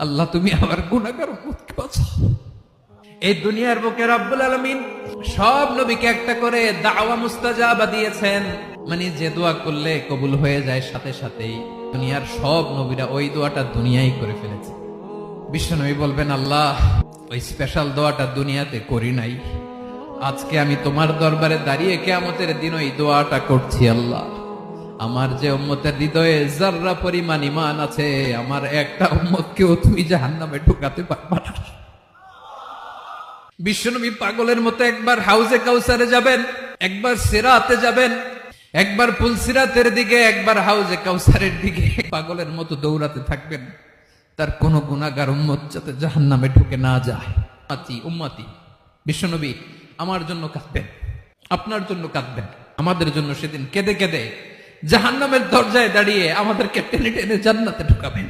আল্লাহ তুমি আমার গুনাহগার উম্মতকে বাঁচাও। এই দুনিয়ার বুকে রব্বুল আলামিন সব নবীকে একটা করে দাওয়া মুস্তাজাবা দিয়েছেন, মানে যে দোয়া করলে কবুল হয়ে যায় সাথে সাথেই। দুনিয়ার সব নবীরা ওই দোয়াটা দুনিয়ায় করে ফেলেছে। বিশ্বনবী বলবেন, আল্লাহ ওই স্পেশাল দোয়াটা দুনিয়াতে করি নাই, আজকে আমি তোমার দরবারে দাঁড়িয়ে কিয়ামতের দিন ওই দোয়াটা করছি। আল্লাহ আমার যে উম্মতের হৃদয়ে যাররা পরিমাণ ঈমান আছে, আমার একটা উম্মতকেও তুমি জাহান্নামে ঢুকাতে পারবা না। বিশ্বনবী পাগলের মতো একবার হাউজে কাউসারে যাবেন, একবার সিরাতে যাবেন, একবার পুলসিরাতের দিকে, একবার হাউজে কাউসারের দিকে পাগলের মতো দৌড়াতে থাকবেন, তার কোন গুনাহগার উম্মত যাতে জাহান্নামে ঢুকে না যায়। উম্মতি বিশ্বনবী আমার জন্য কাঁদবেন, আপনার জন্য কাঁদবেন, আমাদের জন্য সেদিন কেঁদে কেঁদে জাহান্নামের দরজায় দাঁড়িয়ে আমাদেরকে টেনে টেনে জান্নাতে ঢুকাবেন।